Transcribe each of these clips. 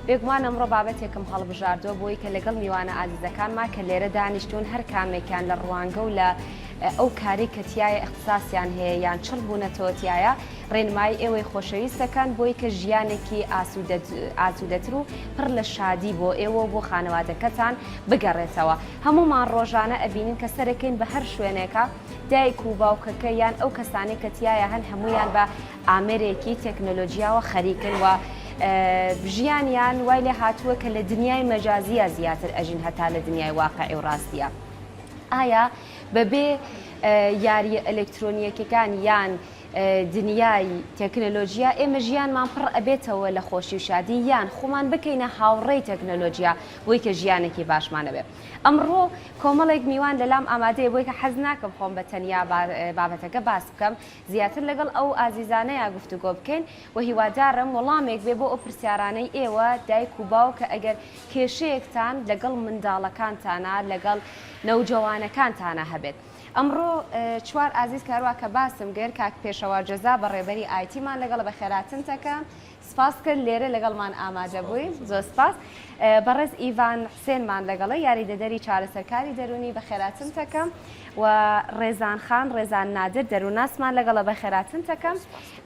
بێگومان ئەمڕۆ بابەتێکم هەڵبژاردووە بۆی کە لەگەڵ میوانە ئازیزەکانمان کە لێرە دانیشتون هەر کامێکیان لە ڕوانگە و لە ئەو کاری کە تایە اختصاسیان هەیە یان چڵ بوونەتەوە تایە ڕێنمایی ئێوەی خۆشەویستەکان بۆی کە ژیانێکی ئاسوودەتر و پڕ لە شادی بۆ ئێوە بۆ خانەوادەکەتان بگەڕێتەوە. هەمومان ڕۆژانە ئەبینین کە سەرەکەین بە هەر شوێنێکە دایک و باوکەکە یان ئەو کەسانی کە تایە هەن هەمویان بە ئامێرێکی تەکنۆلۆژیاوە خەریکن و ژیانیان وای لێ هاتووە کە لە دنیای مەجازیە زیاتر ئەژین هەتا لە دنیای واقعی و ڕاستیە. ئایا بەبێ یاریە ئەلکترۆنیەکەکان یان دنیای تەکنۆلۆژیا ئێمە ژیانمان پڕ ئەبێتەوە لە خۆشی و شادی یان خۆمان بکەینە هاوڕێی تەکنۆلۆژیا بۆی کە ژیانێکی باشمانە بێ. ئەمڕۆ کۆمەڵێک میوان لەلام ئامادەیە بۆی کە حەز ناکەم خۆم بە تەنیا بابەتەکە باس بکەم زیاتر لەگەڵ ئەو ئازیزانەیە گفتوگۆ بکەین و هیوادارم وەڵامێک بێ بۆ ئەو پرسیارانەی ئێوە دایک و باوکە ئەگەر کێشەیەکتان لەگەڵ منداڵەکانتانە لەگەڵ نەوجەوانەکانتانە هەبێت. ئەمڕۆ چوار ئازیز کاروا کە باسم گەر کاک پێشەوە جەزا بە ڕێبەری ئایتیمان لەگەڵ بە خێراتنتەکە سپاس کرد لێرە لەگەڵمان ئامادە بووین زۆر سپاس. بەڕێز ئیڤان حسێنمان لەگەڵە یاریدەدەری چارەسەرکاری دەرونی بە خێراتنتەکەم و ڕێزان خان ڕێزان نادر دەرووناسمان لەگەڵە بە خێراتنتەکەم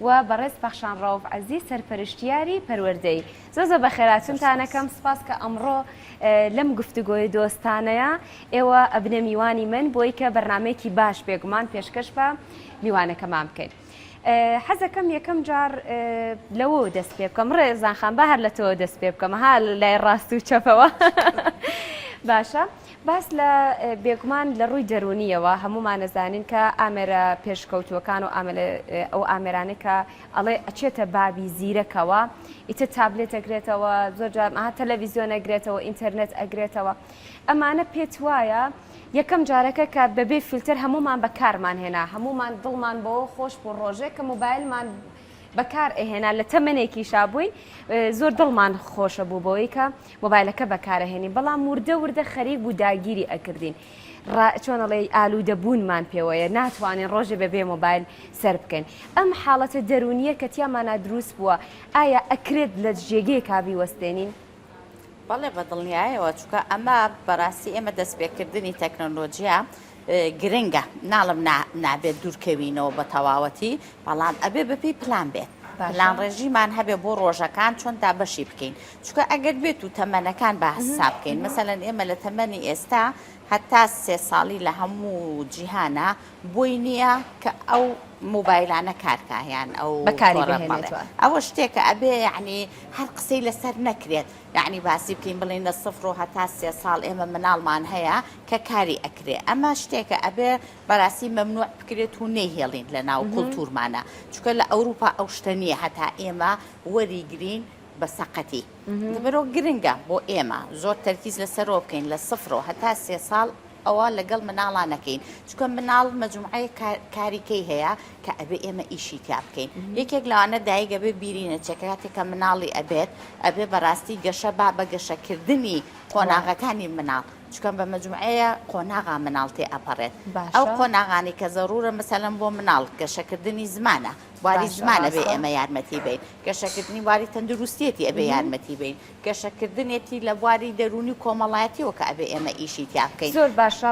و بەڕێز پەخشان ڕەوف عەزیز سەرپەرشتیاری پەروەردەی زۆر بە خێراتنتانەکەم سپاس کە ئەمڕۆ لەم گفتوگۆی دۆستانەیە ئێوە ئەبنە میوانی من بۆی کە بەرنمەیەکی باش بێگومان پێشکەش بە میوانەکەمان بکەین. حەزەکەم یەکەم جار لەوە دەست پێ بکەم ڕێزان خان بە هەر لە تۆ دەست پێ بکەم ها لای ڕاست و چەپەوە باشە. باس لە بێگومان لە ڕووی دەرونیەوە هەمومان نەزانین کە ئامێرە پێشکەوتوەکان و ئەو ئامێرانەی کە ئەڵێ ئەچێتە بابی زیرەکەوە ئیتر تابلێت ئەگرێتەوە زۆر جار تەلەڤیزیۆن ئەگرێتەوە ئینتەرنێت ئەگرێتەوە ئەمانە پێت وایە یەکەم جارەکە کە بەبێ فیلتر هەمومان بەکارمان هێنا هەمومان دڵمان بەوە خۆش بۆ ڕۆژێک کە موبایلمان بەکار ئەهێنا لە تەمەنێکی شابووین زۆر دڵمان خۆشە بوو بۆی کە مۆبایلەکە بەکارەهێنین بەڵام وردە خەریک بوو داگیری ئەکردین چۆنەڵێ ئالوودەبوونمان پێوەیە ناتوانین ڕۆژێ بەبێ مۆبایل سەر بکەین. ئەم حاڵەتە دەرونیە کە تیامانە دروست بووە ئایا ئەکرێت لە جێگەی کابی وەستێنین؟ بەڵێ بەدڵنیایەوە چونکە ئەمە بەڕاستی ئێمە دەستپێکردنی تەکنۆلۆژیا گرنگە ناڵم نابێت دوورکەوینەوە بە تەواوەتی بەڵام ئەبێ بپی پلان بێت پلان ڕێژیمان هەبێ بۆ ڕۆژەکان چۆن تا بەشی بکەین چونکە ئەگەر بێت و تەمەنەکان بە حساب بکەین مەسەلەن ئێمە لە تەمەنی ئێستا هەتا 3 ساڵی لە هەموو جیهانە بۆی نییە کە ئەو مۆبایلانە کارکایان ئەو ئەوە شتێکە ئەبێ یعنی هەر قسەی لەسەر نەکرێت یعنی باسی بکەین بڵین لە 0 هەتا 3 ساڵ ئێمە مناڵمان هەیە کە کاری ئەکرێ ئەمە شتێکە ئەبێ بەڕاستی مەمنوع بکرێت و نەیهێڵین لە ناو کولتورمانە چونکە لە ئەوروپا ئەو شتە نییە هەتا ئێمە وەریگرین بە سەقەتی دەبەرەوە گرنگە بۆ ئێمە زۆر تەرکیز لەسەرەوە بکەین لە 0 هەتا 3 ساڵ ئەوە لەگەڵ مناڵانەکەین چونکە مناڵ مەجموعەیە کاریکەی هەیە کە ئەبێ ئێمە ئیشی تا بکەین یەکێک لەوانە دایکە بێ بیرینە چێکاتێکە مناڵی ئەبێ بەڕاستی گەشە با بە گەشەکردنی قۆناغەکانی مناڵ چکەم بە مەجموعەیە قۆناغا مناڵ تێ ئەپەڕێت ئەو قۆناغانی کە زەرورە مەسەلەن بۆ مناڵ گەشەکردنی زمانە واری زمانە بێ ئێمە یارمەتی بین گەشەکردنی واری تەندروستێتی ئەبێ یارمەتی بین گەشەکردنێتی لە بواری دەرونی کۆمەڵایەتیەوە کە ئەبێ ئێمە ئیشی تیا بکەین. زۆر باشە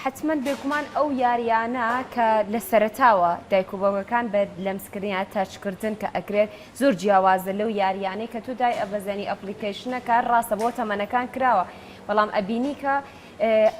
حتمما بێگومان ئەو یاریانە کە لە سەرەتاوە دایک و باوکەکان بە لەمسکردنیان تاچکردن کە ئەگرێت زۆر جیاوازە لەو یاریانەی کە تو دای ئەبەزەنی ئەپلیکیشنەکە ڕاستە بۆ تەمەنەکان کراوە بەڵام ئەبینی کە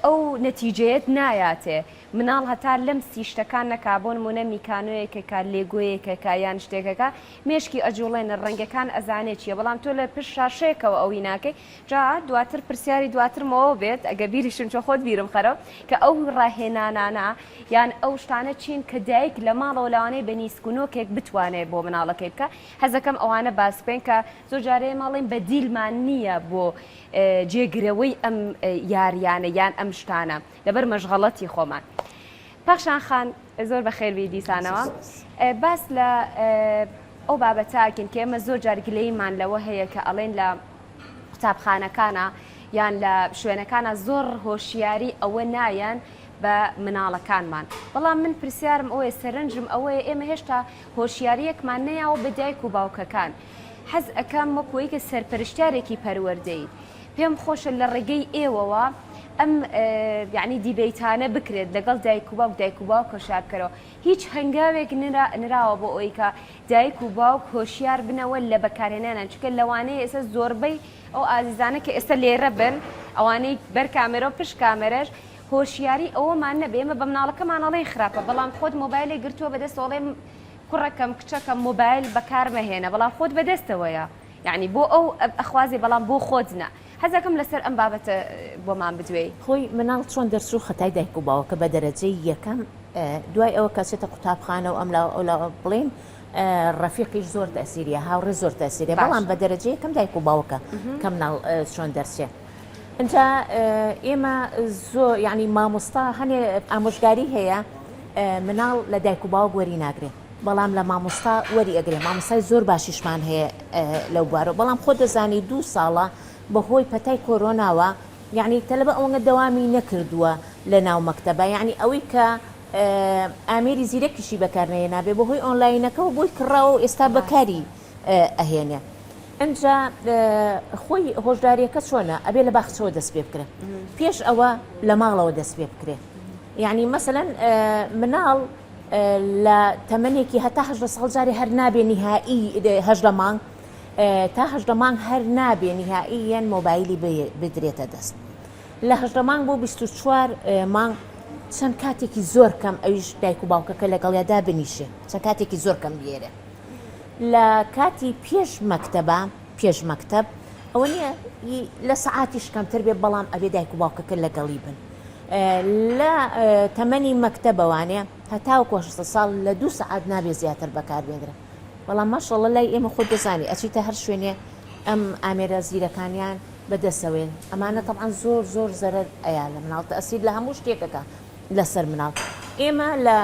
ئەو نەتیجەیەت نایاتێ مناڵ هەتا لەم سیشتەکان نەکا بۆ نمونە میکانۆیەکێکا لێگۆیەکێکا یان شتێکەکە مێشکی ئەجوڵێنە ڕەنگەکان ئەزانێت چیە بەڵام تۆ لە پشت شاشەیەکەوە ئەوی ناکەی جا دواتر پرسیاری دواترمەوە بێت ئەگە بیریشم چۆ خۆت بیرم خەرەوە کە ئەو ڕاهێنانانە یان ئەو شتانە چین کە دایک لە ماڵەوە لەوانەیە بە نیسکونۆکێک بتوانێت بۆ مناڵەکەی بکە هەزەکەم ئەوانە باس بکەین کە زۆر جارەیە ماڵین بەدیلمان نییە بۆ جێگرەوەی ئەم یاریانە یان ئەم شتانە لەبەر مەشغەڵەتی خۆمان. پەخشان خان زۆر بە خێربی دیسانەوە باس لە ئەو بابەتاکەین کە ئێمە زۆر جارگلەیمان لەوە هەیە کە ئەڵێن لە قوتابخانەکانە یان لە شوێنەکانە زۆر هۆشیاری ئەوە نایەن بە مناڵەکانمان بەڵام من پرسیارم ئەوەیە سەرنجم ئەوەیە ئێمە هێشتا هۆشیاریەکمان نەیاوە بە دایک و باوکەکان حەز ئەکەم وەکوەی کە سەرپەرشتارێکی پەروەردەی پێم خۆشە لە ڕێگەی ئێوەوە ئەم یعنی دیبیتانە بکرێت لەگەڵ دایک و باوک دایک و باوک هۆشیار بکەرەوە هیچ هەنگاوێک نراوە بۆ ئەوی کە دایک و باوک هۆشیار بنەوە لە بەکارهێنانان چونکە لەوانەیە ئێستا زۆربەی ئەو ئازیزانە کە ئێستا لێرە بن ئەوانەی بەر کامێرە و پشت کامێرەش هۆشیاری ئەوەمان نەبێ ئێمە بە مناڵەکەمانەڵی خراپە بەڵام خۆت مۆبایلی گرتووە بەدەستەوەڵێ کوڕەکەم کچەکەم مۆبایل بەکارمەهێنە بەڵام خۆت بەدەستەوەیە یعنی بۆ ئەو ئەخوازی بەڵام بۆ خۆتنە هەزەکەم لەسەر ئەم بابەتە بۆمان بدوێ خۆی مناڵ چۆن دەرچوو خەتای دایک و باوکە بە دەرەجەی یەکەم دوای ئەوە کەسێتە قوتابخانە و ئەملا بڵین ڕەفیقیش زۆر تەسیریە هاوڕێ زۆر تەسیریە بەڵام بە دەرەجەی یەکەم دایک و باوکە کە مناڵ چۆن دەرچێ اینجا ئێمە زۆر یعنی مامۆستا هەنێ ئامۆژگاری هەیە مناڵ لە دایک و باوک وەری ناگرێت بەڵام لە مامۆستا وەری ئەگرێ مامۆستای زۆر باشیشمان هەیە لەو بوارەوە بەڵام خۆ دەزانی 2 ساڵە بەهۆی پەتای کۆرۆناوە یعنی تەلەبە ئەوەنگە دەوامی نەکردووە لە ناو مەکتەبە یعنی ئەوەی کە ئامێری زیرەکیشی بەکارنەیە نابێ بەهۆی ئۆنلاینەکەەوە بۆی کڕاوە و ئێستا بەکاری ئەهێنێ ئەنجا خۆی هۆشداریەکە چۆنە ئەبێ لە باخچەوە دەست پێ بکرێت پێش ئەوە لە ماڵەوە دەست پێ بکرێت یعنی مەسەلەن مناڵ لە تەمەنێکی هەتا 18 ساڵ جارێ هەر نابێ نهایی 18 مانگ تا 18 مانگ هەر نابێ نهائیەن مۆبایلی بدرێتە دەست لە 18 مانگ بۆ 24 مانگ چەند کاتێکی زۆر کەم ئەویش دایک و باوکەکە لەگەڵیادا بنیشێ چەند کاتێکی زۆر کەم بێرە لە کاتی پێش مەکتەب ئەوە نییە لە سەعاتیش کەمتر بێ بەڵام ئەبێ دایک و باوکەکە لەگەڵی بن لە تەمەنی مەکتەبەوانێ هەتاوەکو 16 ساڵ لە 2 سەعات نابێ زیاتر بەکاربێنرە بەڵام ماشەڵڵە لای ئێمە خۆ دەزانی ئەچیتە هەر شوێنێ ئەم ئامێرە زیرەکانیان بەدەستەوێن ئەمانە تەبعاً زۆر زەرەر ئەیە لە مناڵ تەئسیر لە هەموو شتێکەکە لەسەر مناڵ ئێمە لە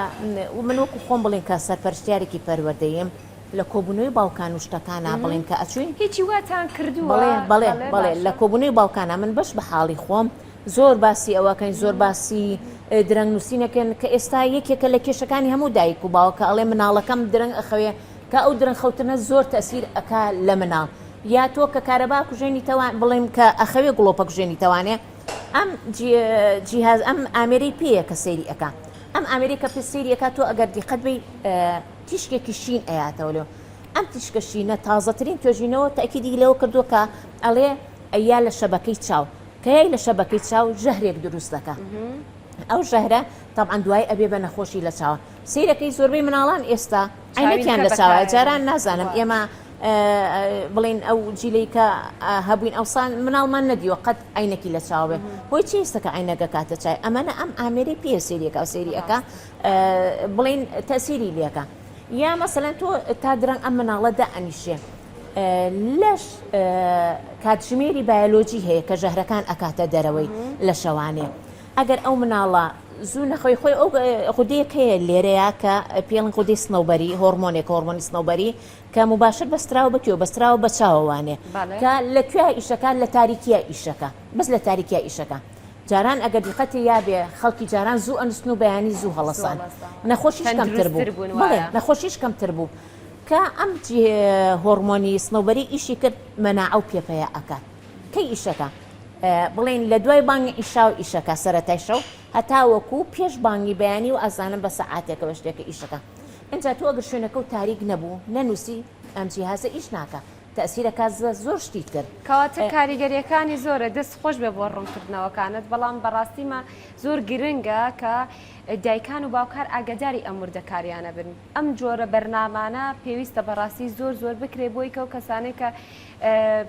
من وەکو خۆم بڵێن کە سەرپەرشتیارێکی پەروەردەیەم لە کۆبوونەوەی باوکان و شتەکانە بڵێن کە ئەچوین هیچی واتان کردووە بەڵێ لە کۆبوونەوەی باوکانە من بەش بە حاڵی خۆم زۆر باسی ئەوەکەین زۆر باسی درەنگ نووسینەکەن کە ئێستا یەکێکە لە کێشەکانی هەموو دایک و باوکە ئەڵێ مناڵەکەم درەنگ ئەخەوێ کە ئەو درەنگ خەوتنە زۆر تەسیر ئەکا لە مناڵ یا تۆ کە کارەبا کوژێنی تەوان بڵێم کە ئەخەوێ گڵۆپە کوژێنی تەوانێ ئەم جیهاز ئەم ئامێرەی پێیە کە سەیری ئەکا ئەم ئامێریکە پێ سەیری ئەکا تۆ ئەگەر دیقەت بی تیشکێکی شین ئەیاتەوە لێ ئەم تیشکە شینە تازەترین توێژینەوە تاکیدی لەوە کردووە کە ئەڵێ ئەیا لە شەبەکەی چاو کەی لە شەبەکەی چاو ژەهرێک دروست دەکە ئەو ژەهرە تەبعاً دوای ئەبێ بە نەخۆشی لە چاوە سیرەکەی زۆربەی مناڵان ئێستا عینەکیان لە چاوە جاران نازانم ئێمە بڵین ئەو جیلەی کە هەبووین ئەوسان مناڵمان نەدیوە قەت عینەکی لە چاوێ بۆی چی ئێستاکە عینەکە کاتە چای ئەمەە ئەم ئامێری پێ سێریەکە و سێریەکە بڵین تەسیری لێەکە یا مەسەلەن تۆ تا درەنگ ئەم مناڵەدا ئەنیشێ لەش کاتژمێری بایۆلۆجی هەیە کە ژەهرەکان ئەکاتە دەرەوەی لە شەوانێ ئەگەر ئەو مناڵە زوو نەخۆی خۆی ئەو خودەیەک هەیە لێرەیە کە پێڵن خودی سنەوبەری هۆرمۆنێک هۆرمۆنی سنەوبەری کە مباشر بەستراوە بکوێ بەستراوە بە چاوەوانێ کە لەکوێ ئیشەکان لە تاریکیە ئیشەکە بەس لە تاریکیە ئیشەکە جاران ئەگەر دیقەتی یابێ خەڵکی جاران زوو ئەنووسن و بەیانی زوو هەڵەسان نەخۆشیش کەمتر بوو بڵێ نەخۆشیش کەمتر بوو کە ئەم هۆرمۆنی سنەوبەری ئیشی کرد مەناعە و پێپەیە ئەکات کەی ئیشەکە بڵێن لە دوای بانگی ئیشا و ئیشەکە سەرەتای شەو هەتا وەکو پێش بانگی بەیانی و ئازانم بە سەعاتێکە بە شتێکە ئیشەکە ئەنجا تۆ ئەگەر شوێنەکە و تاریک نەبوو نەنووسی ئەم جیهازە ئیش ناکە تەسیرەکە زۆر شتی تر کەواتە کاریگەریەکانی زۆرە دەست خۆش بێ بۆ ڕوونکردنەوەکانت بەڵام بەڕاستیمە زۆر گرنگە کە دایکان و باوکار ئاگاداری ئەم وردەکاریانە بن ئەم جۆرە بەرنامانە پێویستە بەڕاستی زۆر بکرێ بۆی کە و کەسانێک کە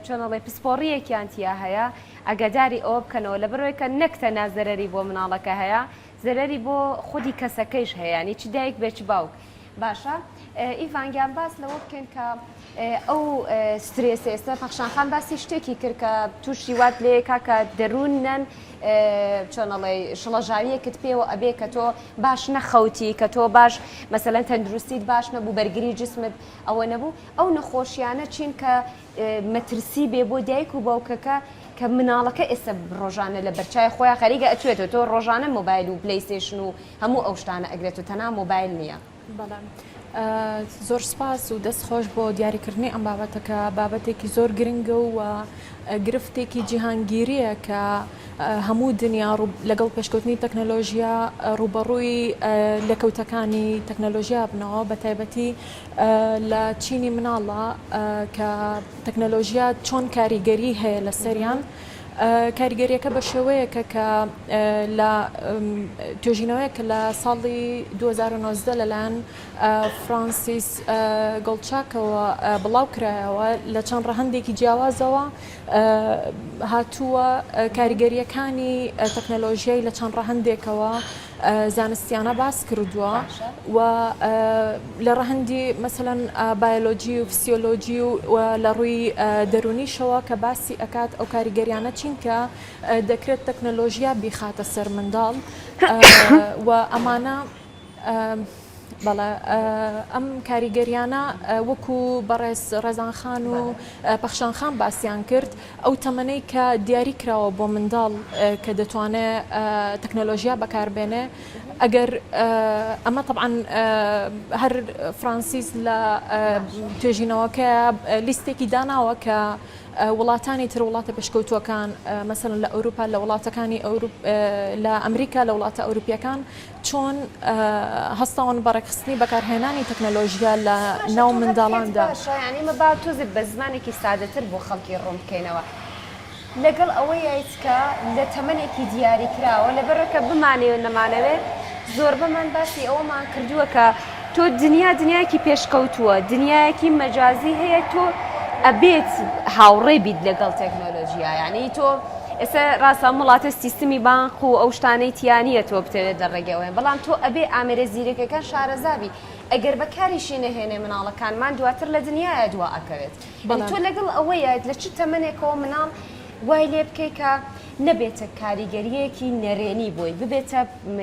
چۆنەڵێ پسپۆڕیەکیان تیا هەیە ئاگاداری ئەوە بکەنەوە لە بەرەوەی کە نەکتەنا زەرەری بۆ مناڵەکە هەیە زەرەری بۆ خودی کەسەکەیش هەیە نی چ دایک بێ چ باوک باشە ئیڤانگیان باس لەوە بکەن کە ئەو سترێسە ئێستا پەخشانخان باسی شتێکی کرد کە تووشی وات لێ کاکە دەروونەن چۆنەڵێ شڵەژاویەکت پێوە ئەبێ کە تۆ باش نەخەوتی کە تۆ باش مەسەلەن تەندروستیت باش نەبوو بەرگری جسمت ئەوە نەبوو ئەو نەخۆشیانە چین کە مەترسی بێ بۆ دایک و باوکەکە کە مناڵەکە ئێستا ڕۆژانە لە بەرچای خۆیان خەریگە ئەچێتەوە تۆ ڕۆژانە مۆبایل و پلەیستێشن و هەموو ئەو شتانە ئەگرێت و تەنها مۆبایل نییە. زۆر سپاس و دەست خۆش بۆ دیاریکردنی ئەم بابەتەکە بابەتێکی زۆر گرنگە و گرفتێکی جیهانگیریە کە هەموو دنیا لەگەڵ پێشکەوتنی تەکنەلۆژیا ڕوبەڕووی لەکەوتەکانی تەکنەلۆژیا بنەوە بە تایبەتی لە چینی مناڵە کە تەکنەلۆژیا چۆن کاریگەری هەیە لە سەریان کاریگەریەکە بە شێوەیەکە کە لە توێژینەوەیەکە لە ساڵی 2019 لەلایەن فرانسیس گۆڵچاکەوە بڵاو کرایەوە لە چەند ڕەهەندێکی جیاوازەوە هاتووە کاریگەریەکانی تەکنەلۆژیای لە چەند ڕەهەندێکەوە زانستیانە باس کردووە و لە ڕەهەندی مەسەلەن بایۆلۆجی و فسیۆلۆجی و لە ڕووی دەرونیشەوە کە باسی ئەکات ئەو کاریگەریانە چینکە دەکرێت تەکنەلۆژیا بیخاتە سەر منداڵ و ئەمانە بەڵێ ئەم کاریگەریانە وەکو بەڕێز ڕێزانخان و پەخشانخان باسییان کرد ئەو تەمەنەی کە دیاری کراوە بۆ منداڵ کە دەتوانێت تەکنەلۆژیا بەکاربێنێ ئەگەر ئەمە طبعاً هەر فرانسیس لە توێژینەوەکە لیستێکی داناوە کە وڵاتانی تر وڵاتە پێشکەوتووەکان مەسەلەن لە ئەوروپا لە وڵاتەکانی لە ئەمریکا لە وڵاتە ئەوروپیەکان چۆن هەستاون بەڕێکخستنی بەکارهێنانی تەکنەلۆژیا لە ناو منداڵاندا ینی مە با تۆزت بە زمانێکی سادەتر بۆ خەڵکی ڕوون بکەینەوە لەگەڵ ئەوەی یایسکە لە تەمەنێکی دیاری کراوە لەبەرەکە بمانەوە نەمانەوێت زۆر بەمان باسی ئەوەمان کردووە کە تۆ دنیایەکی پێشکەوتووە دنیایەکی مەجازی هەیە تۆ ئەبێت هاوڕێ بیت لەگەڵ تەکنۆلۆژیا یعنی تۆ ئێستا ڕاستە وڵاتە سیستمی بانق و ئەو شتانەی تیانیە تۆ بتەوێت دەڕێگەوەیە بەڵام تۆ ئەبێ ئامێرە زیرەکەکان شارەزابی ئەگەر بەکاریشی نەهێنێ مناڵەکانمان دواتر لە دنیاە دوا ئەکەوێت تۆ لەگەڵ ئەوەیە لە چ تەمەنێکەوە مناڵ وای لێ بکەی کە نەبێتە کاریگەریەکی نەرێنی بۆی ببێتە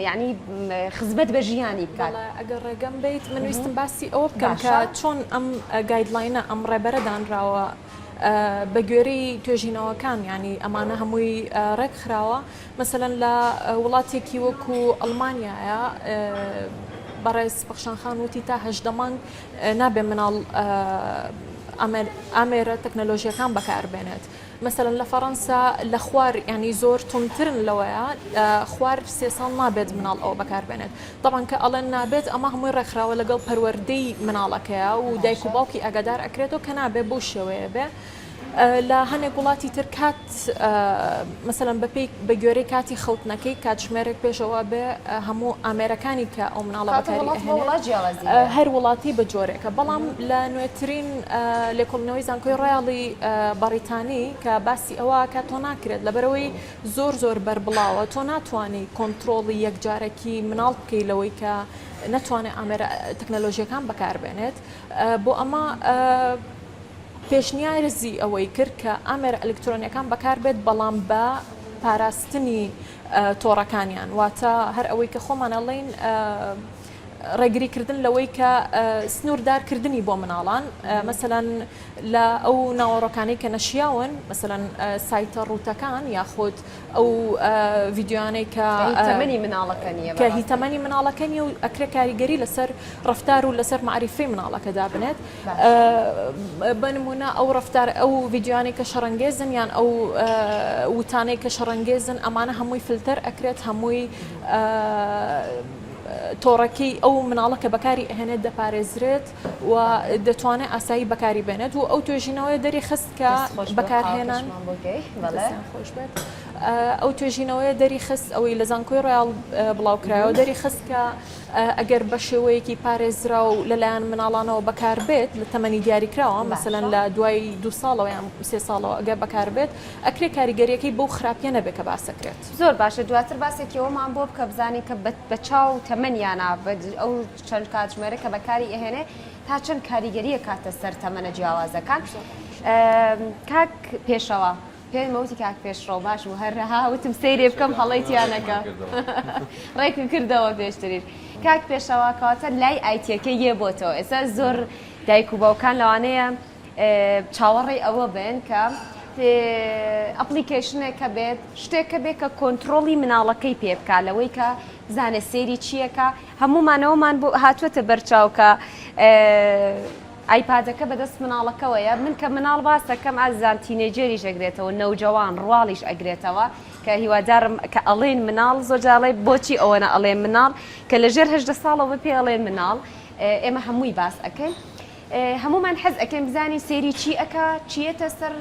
ینی خزمەت بە ژیانی بکات ئەگەر ڕێگەم بیت من ویستم باسی ئەوە بکەم کە چۆن ئەم گایدلاینە ئەم ڕێبەرەدانراوە بە گوێرەی توێژینەوەکان ینی ئەمانە هەمووی ڕێکخراوە مەسەلەن لە وڵاتێکی وەکو ئەڵمانیایە بەڕێز پەخشانخان وتی تا 18 مانگ نابێ مناڵ ئامێرە تەکنەلۆژیەکان بەکاربێنێت مثلەن لە فەڕەنسا لە خوار ینی زۆر تونترن لەوەیە خوار 3 ساڵ نابێت مناڵ ئەوە بەکاربێنێت طبعاً کە ئەڵێن نابێت ئەمە هەمووی ڕێکخراوە لەگەڵ پەروەردەی مناڵەکەیە و دایک و باوکی ئاگادار ئەکرێتەوە کە نابێت بۆ شێوەیە بێ لە هەنێک وڵاتی تر کات مثلەن بە گوێرەی کاتی خەوتنەکەی کاتژمێرێک پێشەوە بێ هەموو ئامێرەکانی کە ئەو مناڵە بەکاری هەر وڵاتی بە جۆرێکە بەڵام لە نوێترین لێکۆڵینەوەی زانکۆی ڕۆیاڵی بەریتانی کە باسی ئەوە کە تۆ ناکرێت لەبەرەوەی زۆر بەربڵاوە تۆ ناتوانانی کۆنتترۆڵی یەکجارێکی مناڵ بکەی لەوەی کە نەتوانێت ئامێرە تەکنەلۆژیەکان بەکاربێنێت بۆ ئەمە پێشنیارزی ئەوەی کرد کە ئامێرە ئەلکترۆنیەکان بەکاربێت بەڵام بە پاراستنی تۆڕەکانیان واتە هەر ئەوەی کە خۆمانەڵێن ڕێگریکردن لەوەی کە سنووردارکردنی بۆ مناڵان مەسەلەن لە ئەو ناوەڕۆکانەی کە نەشیاون مەسەلەن سایتە ڕوتەکان یاخود ئەو ڤیددیوانەی کە تەمەنی مناڵەکەنیە کە هی تەمەنی مناڵەکەنی و ئەکرێ کاریگەری لەسەر ڕفتار و لەسەر معریفەی مناڵەکەدا بنێت بنمونە ئەو ڕفتار ئەو ڤیددیوانەی کە شەڕەنگێزن یان ئەو وتانەی کە شەڕەنگێزن ئەمانە هەمووی فلتەر ئەکرێت هەمووی تۆڕەکەی ئەو مناڵەکە بەکاری ئەهێنێت دەپارێزرێت و دەتوانێت ئاسایی بەکاری بێنێت و ئەو توێژینەوەی دەری خست کە بەکارهێنان خۆش بێت ئەو توێژینەوەی دەری خست ئەوەی لە زانکۆی ڕۆیاڵ بڵاوکرایەوە دەری خست کە ئەگەر بە شێوەیەکی پارێزرا و لەلایەن مناڵانەوە بەکار بێت لە تەمەنی دیاریکراوە مەسەلەن لە دوای 2 ساڵەوە یان 3 ساڵەوە ئەگەر بکار بێت ئەکرێ کاریگەریەکەی بەو خراپیە نەبێت کە باسەکرێت زۆر باشە دواتر باسێکیەوەمان بۆ بکە بزانی کە بە چاو تەمەنیانە ئەو چەند کاتژمێرە کە بەکاری ئەهێنێ تا چەند کاریگەریە کاتە سەر تەمەنە جیاوازەکان کاک پێشەوە پێی مەوتی کاک پێشڕۆ باش و هەرها وتم سەیرێ بکەم هەڵەیتیانەکە ڕێکم کردەوە پێشترین کاک پێشەوە کەواتە لای ئایتیەکە یە بۆتەوە ئێستا زۆر دایک و باوکان لەوانەیە چاوەڕێی ئەوە بن کە ئەپلیکیشنێکە بێت شتێکە بێت کە کۆنتترۆلی مناڵەکەی پێ بکات لەوەی کە بزانێ سێری چیەکە هەمومانەوەمان بۆ هاتووەتە بەرچاوکە ئایپادەکە بەدەست مناڵەکەوەیە من کە مناڵ باسەکەم ئازان تینێجێری ئەگرێتەوە نەوجەوان ڕواڵیش ئەگرێتەوە کە هیوادارم کە ئەڵێن مناڵ زۆرجاڵێ بۆچی ئەوەنە ئەڵێن مناڵ کە لەژێر هەژدە ساڵەوە پێ ئەڵێن مناڵ ئێمە هەمووی باس ئەەکەین هەمومان حەز ئەەکەین بزانین سێری چی ئەکە چیەتە سەر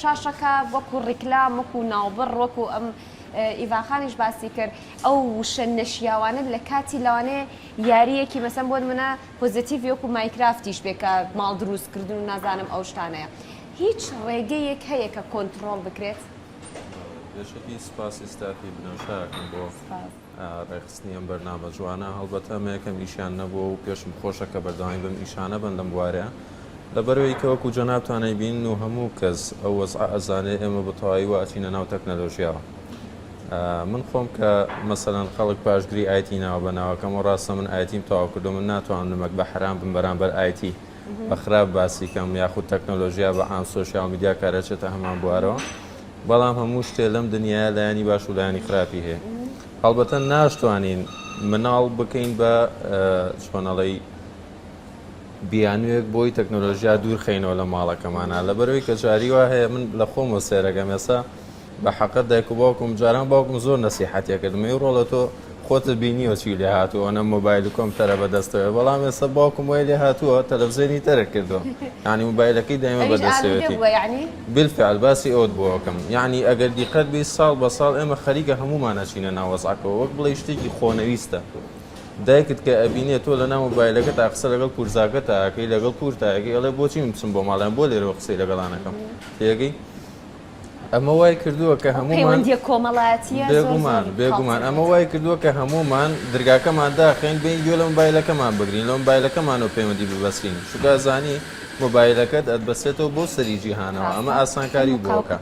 شاشەکە وەکو ڕیکلام وەکو ناوبڕ وەکو ئەم ئیڤاخانیش باسی کرد ئەو وشە نەشیاوانە لە کاتی لەوانەیە یاریەکی مەسەن بۆ منە پۆزیتیڤ وەکو مایکرافتیش بێکە ماڵ دروستکردن و نازانم ئەو شتانەیە هیچ ڕێگەیەک هەیە کە کۆنتترۆل بکرێت بێشکی سپاس ئێستافی بنەوشاکەم بۆ ڕێخستنی ئەم بەرنامە جوانە هەڵبەتە ئەمە یەکەم ئیشیان نەبووە و پێشم خۆشە کە بەردەوامی بم ئیشانە بن لەم بوارەیە لەبەرەوەی کە وەکو جەنابتانەی بین و هەموو کەس ئەو وەزع ئەزانێ ئێمە بەتەواوی واچینە ناو تەکنەلۆژیاوە من خۆم کە مەسەلەن خەڵک پاشگری ئایتی ناوە بەناوەکەم و ڕاستە من ئایتیم تەواو کردو من ناتوانمەک بە حرام بم بەرامبەر ئایتی بە خراپ باسی کەم یاخود تەکنەلۆژیا بە عام سۆشیال میدیا کارەچێتە هەمان بوارەوە بەڵام هەموو شتێ لەم دنیاە لایانی باش و لایانی خراپی هەیە هەڵبەتە ناشتوانین مناڵ بکەین بە چۆنەڵی بیانوێک بۆی تەکنۆلۆژیا دوور خینەوە لە ماڵەکەمانە لەبەرەوەی کە جاری وا هەیە من لە خۆمە سێرەگەم ئێستا بە حەقەت دایک و باوکم جاران باوکم زۆر نەسیحەتیەکردمە و ڕۆڵە تۆ خۆتە بینیوە چی لێ هاتووە ئەنە مۆبایل و کۆمپیوتەرە بەدەستەوە بەڵام ئێستا باوکم وای لێ هاتووە تەلەڤیزیۆنی تەرک کردووە یعنی مۆبایلەکەی دایمە بەدەستەوێتی بالفعل باسی ئەوت بۆکەم یعنی ئەگەر دیقەت بێ ساڵ بە ساڵ ئێمە خەریکە هەمومان ئەچینە ناو وەزعەکەوە وەک بڵێ شتێکی خۆنەویستە دایکت کە ئەبینێت تۆ لە ناو مۆبایلەکە تا قسە لەگەڵ پورزاکە تاکەی لەگەڵ پورتایەکەی ئەڵێ بۆچی من بچم بۆ ماڵیان بۆ لێرەوە قسەی لەگەڵانەکەم تێگەی ئەمە وای کردووە کە هەمومان بێگومان ئەمە وای کردووە کە هەمومان دەرگاکەمان داخین بین گوێ لە مۆبایلەکەمان بگرین لە مۆبایلەکەمانەوە پەیوەندی ببەستین چونکە زانی مۆبایلەکەت ئەتبەسێتەوە بۆ سەری جیهانەوە ئەمە ئاسانکاری بۆکە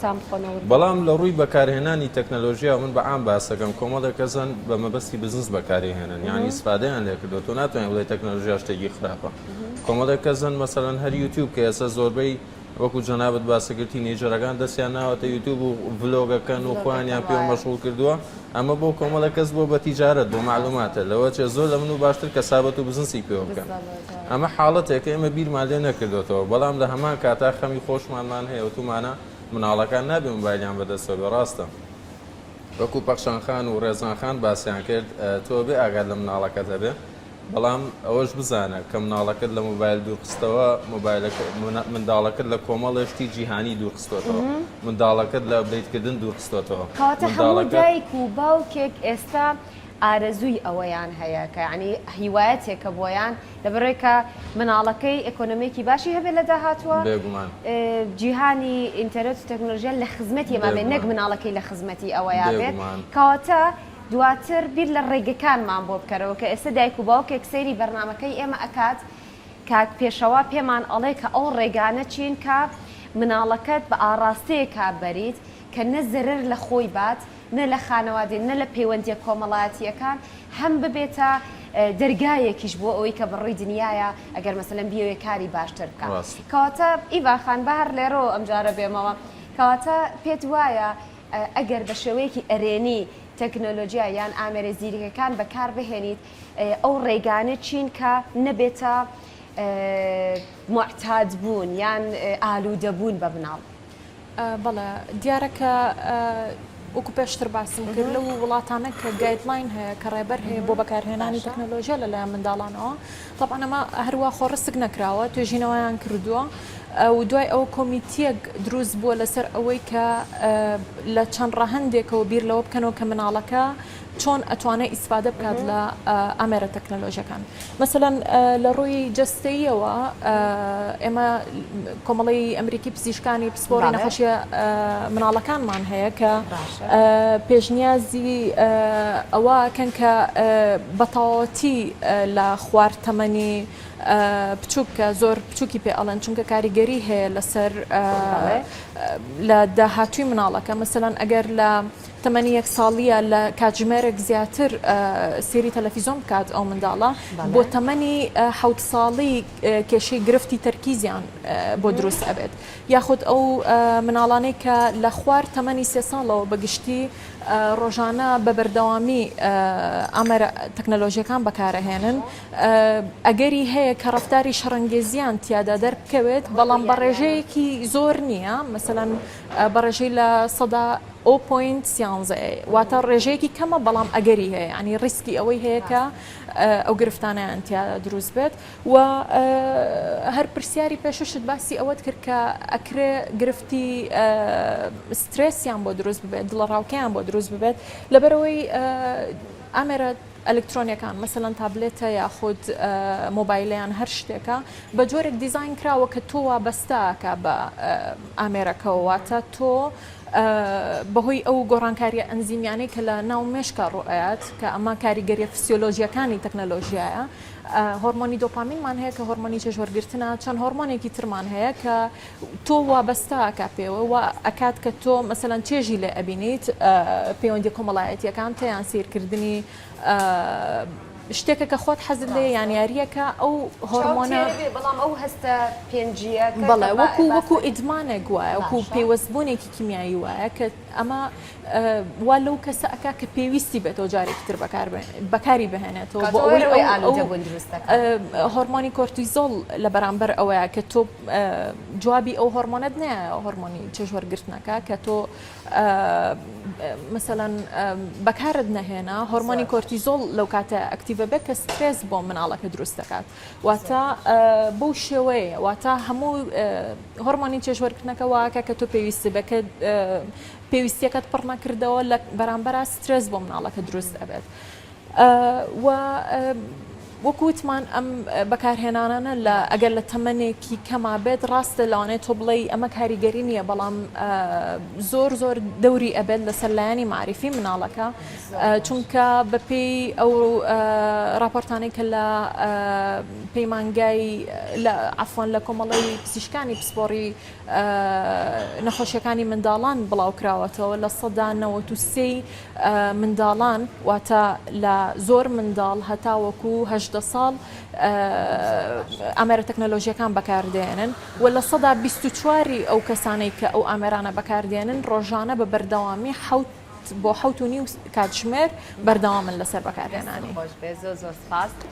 بەڵام لە ڕووی بەکارهێنانی تەکنەلۆژیا من بە عام باسەکەم کۆمەڵێک کەسان بە مەبەستی بزنس بەکارهێنن یعنی ئیسفادەیان لێ کردو تۆ ناتوانین بڵێ تەکنەلۆژیا شتێکی خراپە کۆمەڵێک کەسان مەسەڵەن هەر یوتیوب کە ئێستا زۆربەی وەکو جەنابەت باسەکردی نیجەرەکان دەستیان ناوەتە یوتیوب و ڤلۆگەکەن و خوانیان پێ مەشغوڵ کردووە ئەمە بۆ کۆمەڵە کەس بۆ بە تیجارەت بۆ معلوماتە لەوە چێ زۆر لە من و باشتر کەسابەت و بزنسی پێ بکەن ئەمە حاڵەتێکە ئێمە بیرمان لێ نەکردوێتەوە بەڵام لە هەمان کاتا خەمی خۆشمانمان هەیە وتومانە مناڵەکان نابێ مۆبایلیان بەدەستەوە بێ ڕاستە وەکو پەخشانخان و ڕێزانخان باسییان کرد تۆ بێ ئاگاد لە مناڵەکەت هەبێ بەڵام ئەوەش بزانە کە مناڵەکەت لە مۆبایل دوورخستەوە منداڵەکەت لە کۆمەڵێشتی جیهانی دوورخستۆتەوە منداڵەکەت لە بلیتکردن دوورخستۆتەوە کەواتە هەموو دایک و باوکێک ئێستا ئارەزووی ئەوەیان هەیە کە یعنی هیوایەتێکە بۆیان لەبەرەوەی کە مناڵەکەی ئەکۆنۆمیکی باشی هەبێت لە داهاتووە جیهانی ئینتەرنێت و تەکنۆلۆژیا لە خزمەتی ئێمە بێت نەک مناڵەکەی لە خزمەتی ئەوەیە بێت کەواتە دواتر بیر لە ڕێگەکانمان بۆ بکەرەوە کە ئێستا دایک و باوکێک سەیری بەرنامەکەی ئێمە ئەکات کات پێشەوە پێمان ئەڵێ کە ئەو ڕێگانە چین کە مناڵەکەت بە ئاراستەیە کابەریت کە نە زەرەر لە خۆی بات نە لە خانەوادێ نە لە پەیوەندیە کۆمەڵایەتیەکان هەم ببێتە دەرگایەکیش بۆ ئەوەی کە بڕووی دنیاە ئەگەر مەسەلەن بیەوەی کاری باشتر بکە کەواتە ئیڤاخان بەهەر لێرەوە ئەمجارە بێمەوە کەواتە پێت وایە ئەگەر بە شێوەیەکی ئەرێنی تەکنۆلۆژیا یان ئامێرە زیرەکەکان بەکار بهێنیت ئەو ڕێگانە چین کە نەبێتە معتاد بوون یان ئالوودەبوون بە مناڵ بەڵێ دیارەکە وەکو پێشتر باسم کرد لەو وڵاتانە کە گایدلاین هەیە کە ڕێبەر هەیە بۆ بەکارهێنانی تەکنۆلۆژیا لەلایەن منداڵانەوە طبعا ئەمە هەروە خۆڕستک نەکراوە توێژینەوەیان کردووە و دوای ئەو کۆمیتیەک دروست بووە لەسەر ئەوەی کە لە چەند ڕەهەندێکەوە بیر لەوە بکەنەوە کە مناڵەکە چۆن ئەتوانێت ئیسفادە بکات لە ئامێرە تەکنۆلۆژیەکان مەسەلەن لە ڕووی جەستەییەوە ئێمە کۆمەڵی ئەمریکی پزیشکانی پسپۆری نەخۆشیە مناڵەکانمان هەیە کە پێشنیازی ئەوەکەن کە بەتەواوەتی لە خواردتەمەنی بچووکە زۆر بچووکی پێ ئەڵەن چونکە کاریگەری هەیە لەسەر لە داهاتووی مناڵەکە مەسەلەن ئەگەر لە تەمەنی 1 ساڵیە لە کاتژمێرێک زیاتر سێری تەلەڤیزۆن بکات ئەو منداڵە بۆ تەمەنی 7 ساڵی کێشەی گرفتی تەرکیزیان بۆ دروست ئەبێت یاخود ئەو مناڵانەی کە لە خوار تەمەنی 3 ساڵەوە بەگشتی ڕۆژانە بە بەردەوامی ئامەرە تەکنەلۆژیەکان بەکارەهێنن ئەگەری هەیە کە ڕەفتاری شەڕەنگێزیان تیادا دەربکەوێت بەڵام بە ڕێژەیەکی زۆر نییە مەسەلاً بە ڕێژەی لە سەدا 0.13 واتە ڕێژەیەکی کەمە بەڵام ئەگەری هەیە ینی ڕیسکی ئەوەی هەیە کە ئەو گرفتانیان تیادا دروست بێت و هەر پرسیاری پێششت باسی ئەوەت کرد کە ئەکرێ گرفتی سترێسیان بۆ دروست ببێت دڵەڕاوکەیان بۆ دروست ببێت لەبەرەوەی ئامێرە ئەلکترۆنیەکان مەسەلاً تابلێتە یاخود مۆبایلیان هەر شتێکە بە جۆرێک دیزاین کراوە کە تۆ وابەستاکە بە ئامێرەکەەوە واتە تۆ بەهۆی ئەو گۆڕانکاریە ئەنزیمیانەی کە لە ناو مێشکە ڕۆئات کە ئەمە کاریگەریە فسیۆلۆژیەکانی تەکنەلۆژیایە هۆرمۆنی دۆپامینمان هەیە کە هۆرمۆنی چێژوەرگرتنە چەند هۆرمۆنێکی ترمان هەیە کە تۆ وابەستاکە پێوە و ئەکات کە تۆ مەسەلاً چێژی لێ ئەبینیت پەیوەندی کۆمەڵایەتیەکان تیان سیرکردنی شتێکە کە خۆت حەزت لێ یانیاریەکە ئەو هۆرمۆنە بەڵام ئەو هەستە پێنجیە بەڵێ وەکو ئیدمانێک وایە وەکو پێوەستبوونێکی کیمیایی وایە کە ئەمە وا لەو کەسە ئەکا کە پێویستی بێتەوە جارێکی تر بەکاری بهێنێتەوە بۆ هۆرمۆنی کۆرتیزۆڵ لە بەرامبەر ئەوەیە کە تۆ جوابی ئەو هۆرمۆنەت نییە هۆرمۆنی چێژوەرگرتنەکە کە تۆ مثلەن بەکارت نەهێنا هۆرمۆنی کۆرتیزۆڵ لەو کاتە ئەکتیڤە بێت کە سترێس بۆ مناڵەکە دروست دەکات واتە بەو شێوەیە واتە هەموو هۆرمۆنی چێژوەرگرتنەکە واکە کە تۆ پێویستی بکە پێویستیەکەت پڕ نەکردەوە لە بەرامبەر سترێس بۆ مناڵەکە دروست ئەبێت و وەکووتمان ئەم بەکارهێنانە لە ئەگەر لە تەمەنێکی کەما بێت ڕاستە لەوانێت تۆ بڵێ ئەمە کاریگەری نییە بەڵام زۆر دەوری ئەبێت لەسەر لایەنی معریفی مناڵەکە چونکە بەپێی ئەو راپۆرتانەی کە لە پەیمانگای عەفوان لە کۆمەڵی پزیشکانی پسپۆڕی نەخۆشیەکانی منداڵان بڵاوکراوەتەوە لە سەدا 93 منداڵان واتە لە زۆر منداڵ هەتا وەکو 18 ساڵ ئامێرە تەکنەلۆژیەکان بەکاردێنن و لە سەدا 24 ئەو کەسانەی کە ئەو ئامێرانە بەکاردێنن ڕۆژانە بە بەردەوامی بۆ 7.5 کاتژمێر بەردەوامن لەسەر بەکارهێنانی. خۆش بێ زۆر سپاس.